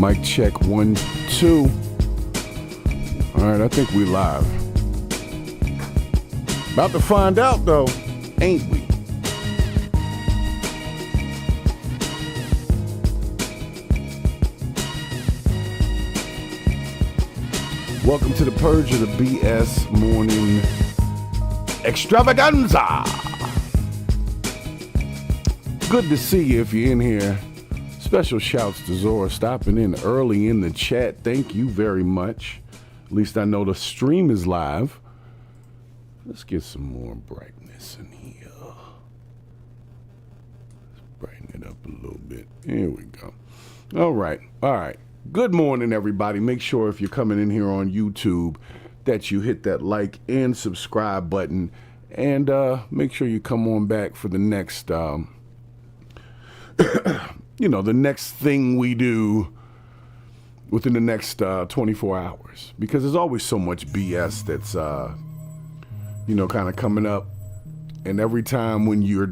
Mic check 1, 2. All right, I think we live. About to find out though, ain't we? Welcome to the Purge of the BS Morning Extravaganza. Good to see you if you're in here. Special shouts to Zora stopping in early in the chat. Thank you very much. At least I know the stream is live. Let's get some more brightness in here. Let's brighten it up a little bit. Here we go. All right. Good morning, everybody. Make sure if you're coming in here on YouTube that you hit that like and subscribe button. And make sure you come on back for the next, the next thing we do within the next 24 hours. Because there's always so much BS that's, kind of coming up. And every time when you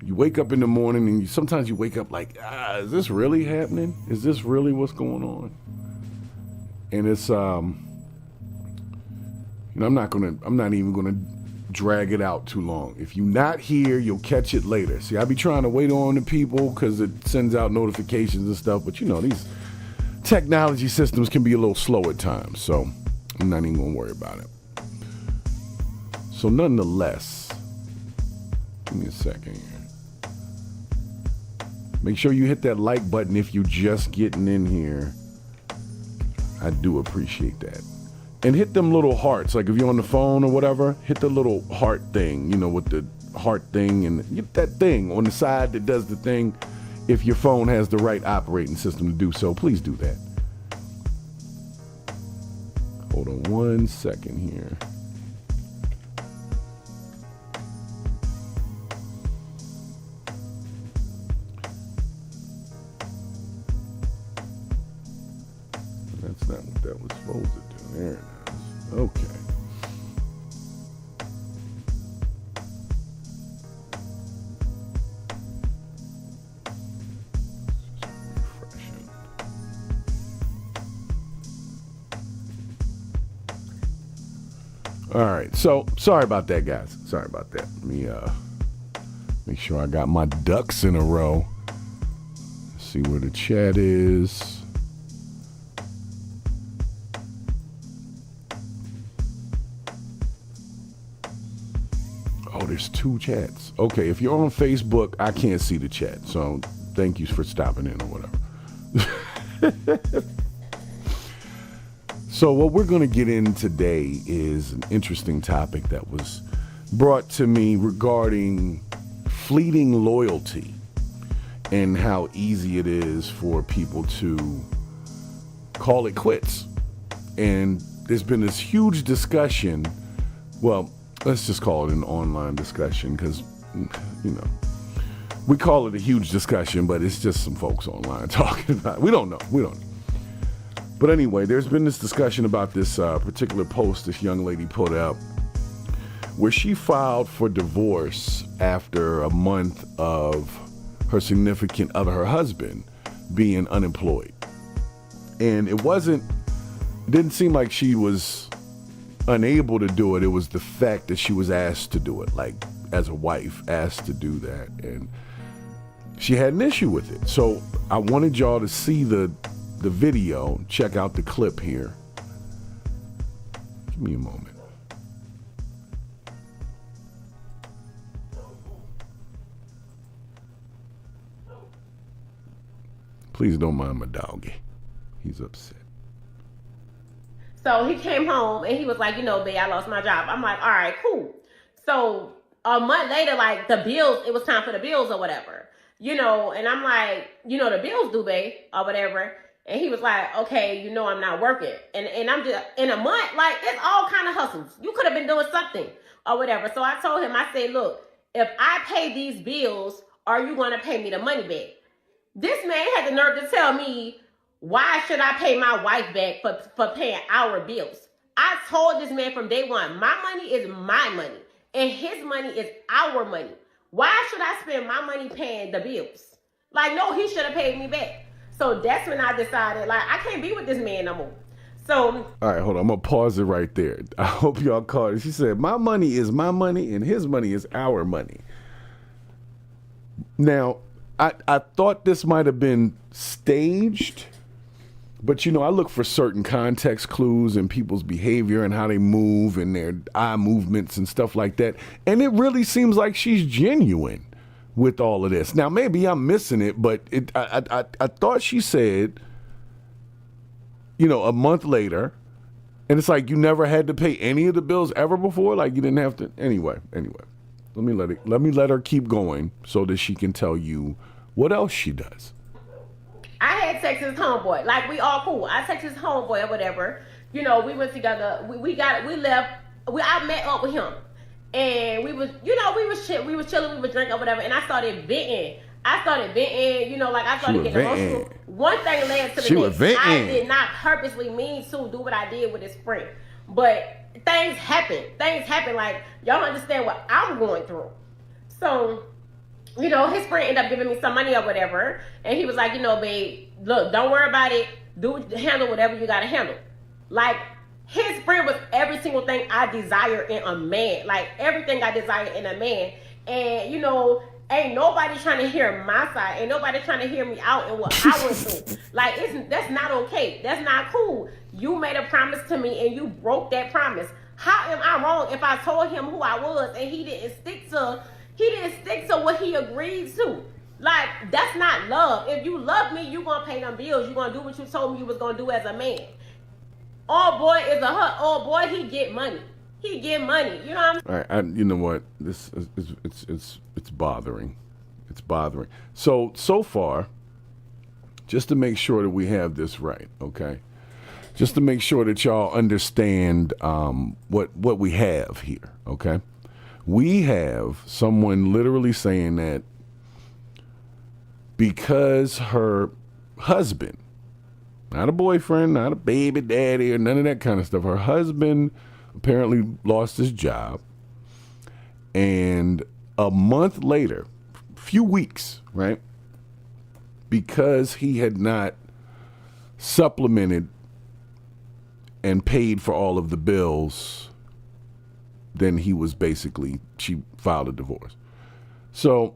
wake up in the morning and sometimes you wake up like, is this really happening? Is this really what's going on? And it's, I'm not even gonna drag it out too long. If you're not here, you'll catch it later. See, I be trying to wait on the people because it sends out notifications and stuff, but these technology systems can be a little slow at times, so I'm not even gonna worry about it. So nonetheless, give me a second here. Make sure you hit that like button if you're just getting in here. I do appreciate that. And hit them little hearts. Like if you're on the phone or whatever, hit the little heart thing, with the heart thing and get that thing on the side that does the thing. If your phone has the right operating system to do so, please do that. Hold on 1 second here. That's not what that was supposed to do. There it is. Okay. Refreshing. All right. So sorry about that, guys. Sorry about that. Let me make sure I got my ducks in a row. See where the chat is. There's 2 chats. Okay, if you're on Facebook, I can't see the chat. So thank you for stopping in or whatever. So what we're going to get in today is an interesting topic that was brought to me regarding fleeting loyalty and how easy it is for people to call it quits. And there's been this huge discussion. Well, let's just call it an online discussion because, we call it a huge discussion, but it's just some folks online talking about it. We don't know. But anyway, there's been this discussion about this particular post this young lady put up where she filed for divorce after a month of her significant other, her husband, being unemployed. And it didn't seem like she was unable to do it. It was the fact that she was asked to do it, like as a wife asked to do that, and she had an issue with it. So I wanted y'all to see the video. Check out the clip here. Give me a moment. Please don't mind my doggy. He's upset. So he came home and he was like, babe, I lost my job. I'm like, all right, cool. So a month later, like it was time for the bills or whatever, and I'm like, the bills due, babe, or whatever. And he was like, okay, I'm not working. And I'm just in a month, like it's all kind of hustles. You could have been doing something or whatever. So I told him, I said, look, if I pay these bills, are you going to pay me the money back? This man had the nerve to tell me, why should I pay my wife back for paying our bills? I told this man from day one, my money is my money and his money is our money. Why should I spend my money paying the bills? Like, no, he should have paid me back. So that's when I decided, like, I can't be with this man no more. So All right, hold on. I'm gonna pause it right there. I hope y'all caught it. She said, "My money is my money, and his money is our money." Now, I thought this might have been staged, but I look for certain context clues in people's behavior and how they move and their eye movements and stuff like that. And it really seems like she's genuine with all of this. Now, maybe I'm missing it, but I thought she said, a month later, and it's like you never had to pay any of the bills ever before. Like you didn't have to. Anyway. Let me let her keep going so that she can tell you what else she does. I had sex with his homeboy. Like, we all cool. I texted his homeboy or whatever. We went together. I met up with him. And we was chilling, we was drinking or whatever. And I started venting. I started getting emotional. One thing led to the next. I did not purposely mean to do what I did with his friend. But things happen. Like, y'all understand what I'm going through. So, his friend ended up giving me some money or whatever. And he was like, babe, look, don't worry about it. Handle whatever you got to handle. Like, his friend was every single thing I desire in a man. Like, everything I desire in a man. And, ain't nobody trying to hear my side. Ain't nobody trying to hear me out and what I went through. Like, that's not okay. That's not cool. You made a promise to me and you broke that promise. How am I wrong if I told him who I was and he didn't stick to what he agreed to? Like, that's not love. If you love me, you gonna pay them bills. You gonna do what you told me you was gonna do as a man. All boy is a hut. All boy, he get money. He get money. You know what I'm saying? All right, you know what? This is it's bothering. It's bothering. So far, just to make sure that we have this right, okay? Just to make sure that y'all understand what we have here, okay? We have someone literally saying that because her husband, not a boyfriend, not a baby daddy, or none of that kind of stuff, her husband apparently lost his job, and a month later, few weeks, right, because he had not supplemented and paid for all of the bills, then she filed a divorce. So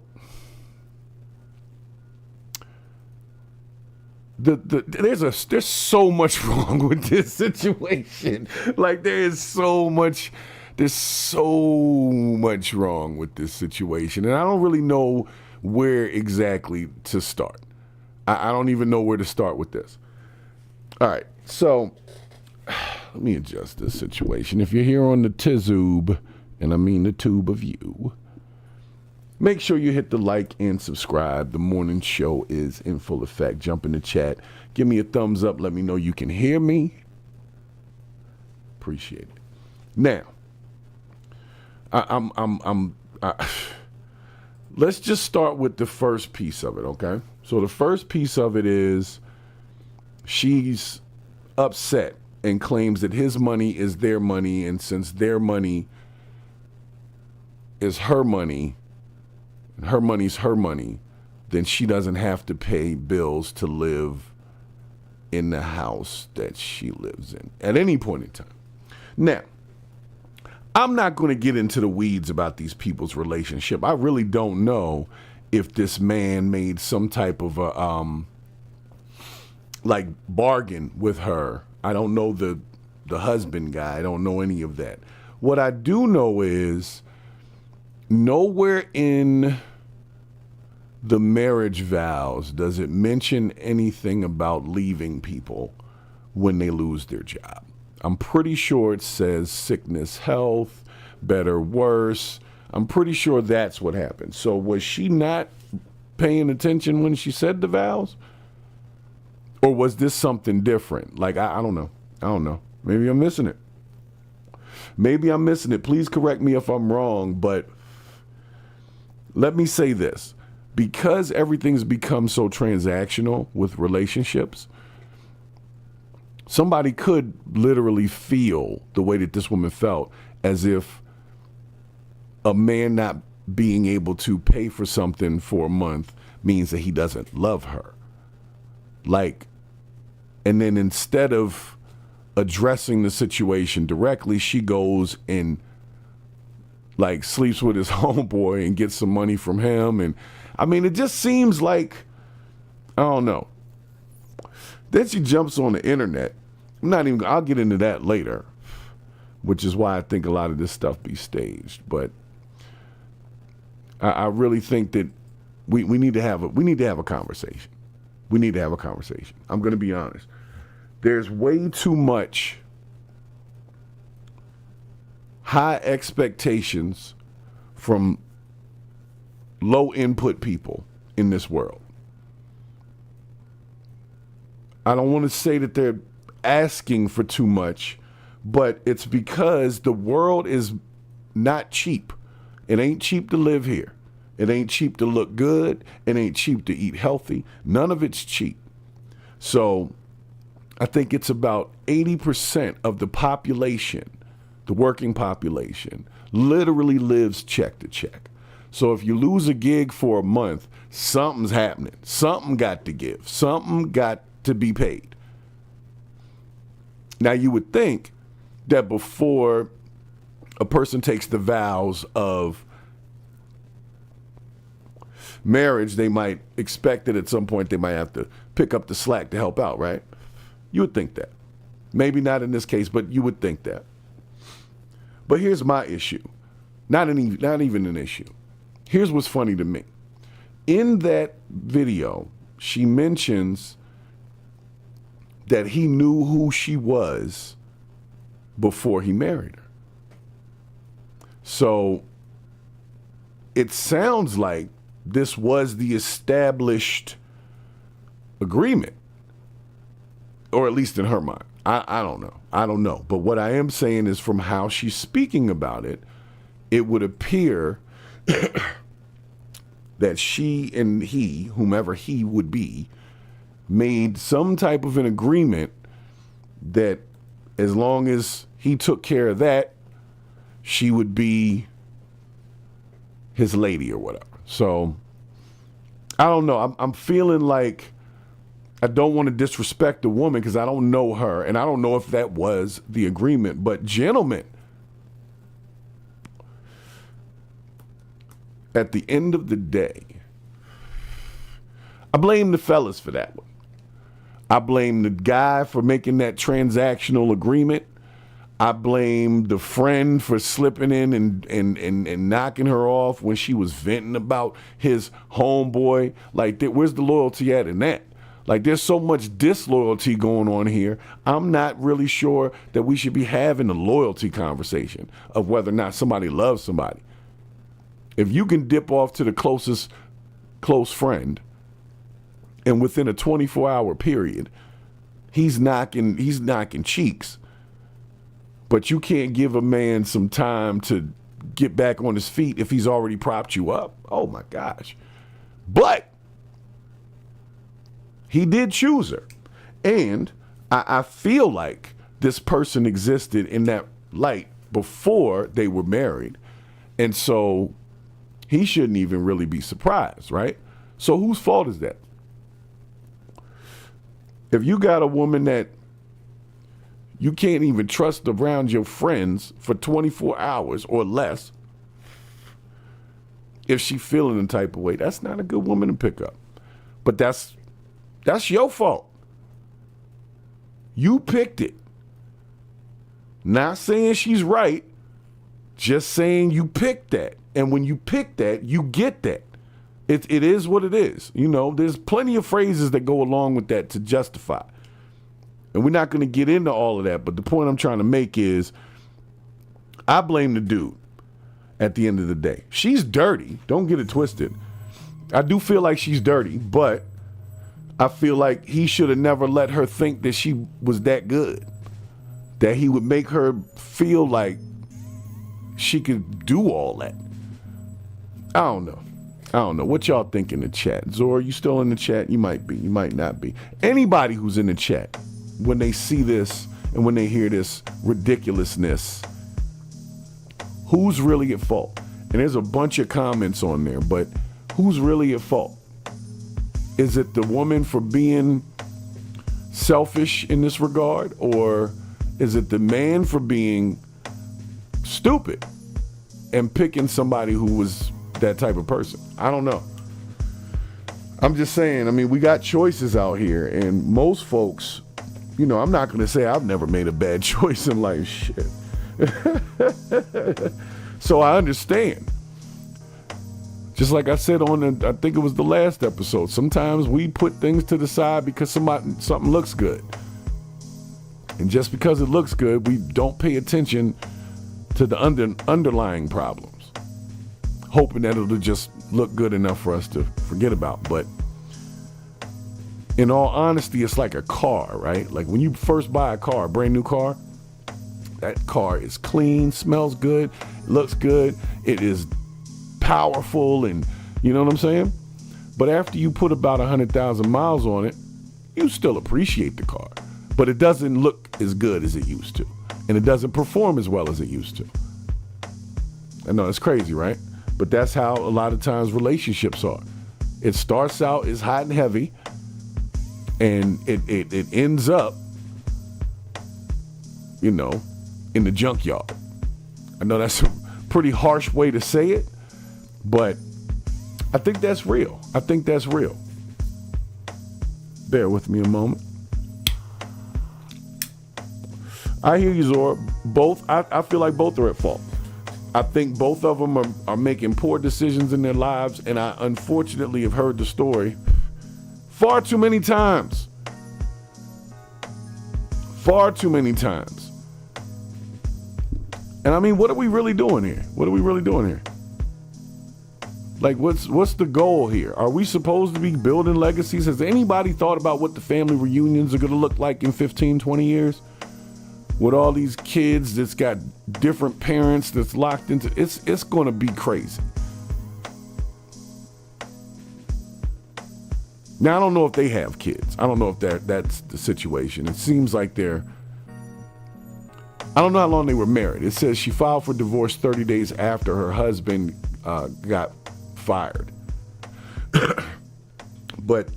there's so much wrong with this situation. Like, there's so much wrong with this situation, and I don't really know where exactly to start. I don't even know where to start with this. All right, so let me adjust this situation. If you're here on the Tizoob, and I mean the tube of you, make sure you hit the like and subscribe. The morning show is in full effect. Jump in the chat. Give me a thumbs up. Let me know you can hear me. Appreciate it. Now, let's just start with the first piece of it, okay? So the first piece of it is she's upset and claims that his money is their money, and since their money is her money, and her money's her money, then she doesn't have to pay bills to live in the house that she lives in at any point in time. Now, I'm not going to get into the weeds about these people's relationship. I really don't know if this man made some type of a bargain with her. I don't know the husband guy. I don't know any of that. What I do know is nowhere in the marriage vows does it mention anything about leaving people when they lose their job. I'm pretty sure it says sickness, health, better, worse. I'm pretty sure that's what happened. So was she not paying attention when she said the vows? Or was this something different? Like, I don't know. I don't know. Maybe I'm missing it. Please correct me if I'm wrong, but let me say this. Because everything's become so transactional with relationships, somebody could literally feel the way that this woman felt, as if a man not being able to pay for something for a month means that he doesn't love her. Like, and then instead of addressing the situation directly, she goes and like sleeps with his homeboy and gets some money from him. And I mean, it just seems like, I don't know. Then she jumps on the internet. I'll get into that later, which is why I think a lot of this stuff be staged. But I really think that we need to have a conversation. We need to have a conversation. I'm going to be honest. There's way too much high expectations from low input people in this world. I don't want to say that they're asking for too much, but it's because the world is not cheap. It ain't cheap to live here. It ain't cheap to look good. It ain't cheap to eat healthy. None of it's cheap. So I think it's about 80% of the population, the working population, literally lives check to check. So if you lose a gig for a month, something's happening. Something got to give. Something got to be paid. Now you would think that before a person takes the vows of marriage, they might expect that at some point they might have to pick up the slack to help out, right? You would think that. Maybe not in this case, but you would think that. But here's my issue. Not even an issue. Here's what's funny to me. In that video, she mentions that he knew who she was before he married her. So it sounds like this was the established agreement, or at least in her mind. I don't know. I don't know. But what I am saying is, from how she's speaking about it, it would appear that she and he, whomever he would be, made some type of an agreement that as long as he took care of that, she would be his lady or whatever. So I don't know. I'm feeling like I don't want to disrespect the woman because I don't know her, and I don't know if that was the agreement. But gentlemen, at the end of the day, I blame the fellas for that one. I blame the guy for making that transactional agreement. I blame the friend for slipping in and knocking her off when she was venting about his homeboy. Like, where's the loyalty at in that? Like, there's so much disloyalty going on here. I'm not really sure that we should be having a loyalty conversation of whether or not somebody loves somebody. If you can dip off to the closest close friend, and within a 24-hour period, he's knocking cheeks, but you can't give a man some time to get back on his feet if he's already propped you up. Oh my gosh. But he did choose her. And I feel like this person existed in that light before they were married. And so he shouldn't even really be surprised, right? So whose fault is that? If you got a woman that you can't even trust around your friends for 24 hours or less, if she feeling the type of way, that's not a good woman to pick up. But that's your fault. You picked it. Not saying she's right, just saying you picked that. And when you pick that, you get that. It is what it is. You know, there's plenty of phrases that go along with that to justify. And we're not going to get into all of that. But the point I'm trying to make is I blame the dude at the end of the day. She's dirty. Don't get it twisted. I do feel like she's dirty, but I feel like he should have never let her think that she was that good, that he would make her feel like she could do all that. I don't know. What y'all think in the chat? Zora, you still in the chat? You might be. You might not be. Anybody who's in the chat, when they see this and when they hear this ridiculousness, who's really at fault? And there's a bunch of comments on there, but who's really at fault? Is it the woman for being selfish in this regard, or is it the man for being stupid and picking somebody who was that type of person? I don't know. I'm just saying, I mean, we got choices out here, and most folks, you know, I'm not going to say I've never made a bad choice in life. Shit. So I understand. Just like I said I think it was the last episode, sometimes we put things to the side because something looks good. And just because it looks good, we don't pay attention to the underlying problems, hoping that it'll just look good enough for us to forget about. But in all honesty, it's like a car, right? Like when you first buy a car, a brand new car, that car is clean, smells good, looks good, it is powerful, and you know what I'm saying? But after you put about 100,000 miles on it, you still appreciate the car, but it doesn't look as good as it used to, and it doesn't perform as well as it used to. I know it's crazy, right? But that's how a lot of times relationships are. It starts out as hot and heavy, and it ends up, you know, in the junkyard. I know that's a pretty harsh way to say it, but I think that's real. I think that's real. Bear with me a moment. I hear you, Zora. I feel like both are at fault. I think both of them are making poor decisions in their lives, and I unfortunately have heard the story far too many times. Far too many times. And I mean, what are we really doing here? What are we really doing here? Like, what's the goal here? Are we supposed to be building legacies? Has anybody thought about what the family reunions are going to look like in 15, 20 years? With all these kids that's got different parents that's locked into, it's going to be crazy. Now, I don't know if they have kids. I don't know if that's the situation. It seems like I don't know how long they were married. It says she filed for divorce 30 days after her husband got fired. But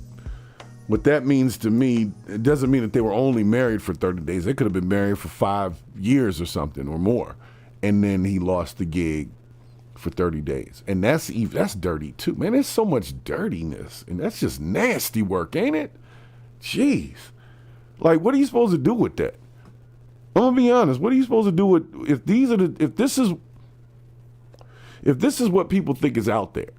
what that means to me, it doesn't mean that they were only married for 30 days. They could have been married for 5 years or something or more. And then he lost the gig for 30 days. And that's dirty too. Man, there's so much dirtiness. And that's just nasty work, ain't it? Jeez. Like, what are you supposed to do with that? I'm gonna be honest. What are you supposed to do with if this is what people think is out there?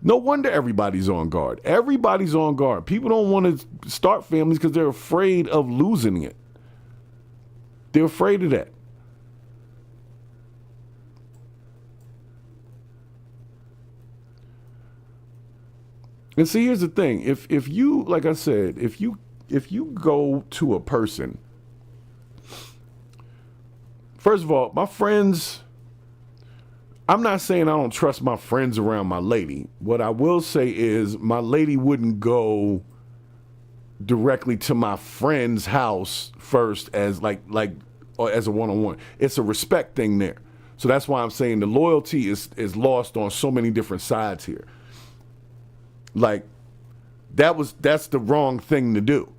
No wonder everybody's on guard. Everybody's on guard. People don't want to start families because they're afraid of losing it. They're afraid of that. And see, here's the thing. If you, like I said, if you go to a person, first of all, my friends, I'm not saying I don't trust my friends around my lady. What I will say is my lady wouldn't go directly to my friend's house first as or as a one-on-one. It's a respect thing there. So that's why I'm saying the loyalty is lost on so many different sides here. Like, that's the wrong thing to do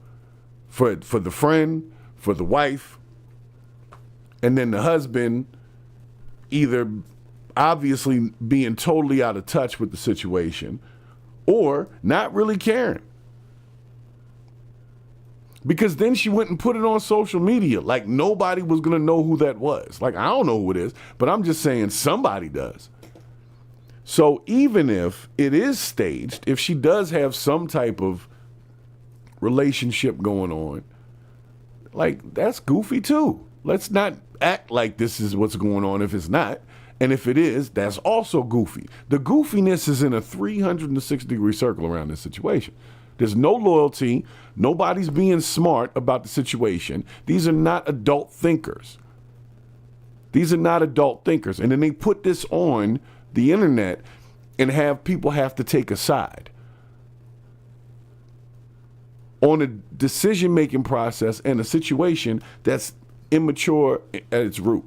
for the friend, for the wife, and then the husband either obviously being totally out of touch with the situation or not really caring. Because then she wouldn't put it on social media. Like, nobody was going to know who that was. Like, I don't know who it is, but I'm just saying somebody does. So even if it is staged, if she does have some type of relationship going on, like, that's goofy too. Let's not act like this is what's going on if it's not. And if it is, that's also goofy. The goofiness is in a 360-degree circle around this situation. There's no loyalty. Nobody's being smart about the situation. These are not adult thinkers. These are not adult thinkers. And then they put this on the internet and have people have to take a side on a decision-making process and a situation that's immature at its root.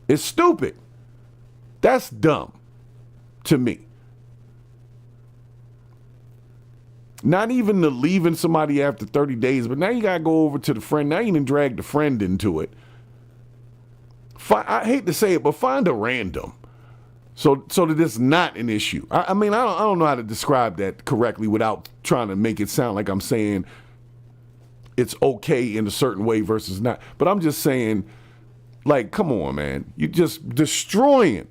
It's stupid. That's dumb to me. Not even the leaving somebody after 30 days, but now you got to go over to the friend. Now you done drag the friend into it. I hate to say it, but find a random. So that it's not an issue. I mean, I don't know how to describe that correctly without trying to make it sound like I'm saying it's okay in a certain way versus not. But I'm just saying, like, come on, man. You're just destroying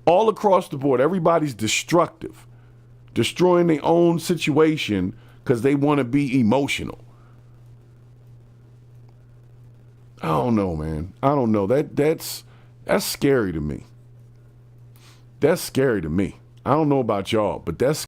all across the board. Everybody's destructive. Destroying their own situation because they want to be emotional. I don't know, man. I don't know. That's scary to me. That's scary to me. I don't know about y'all, but that's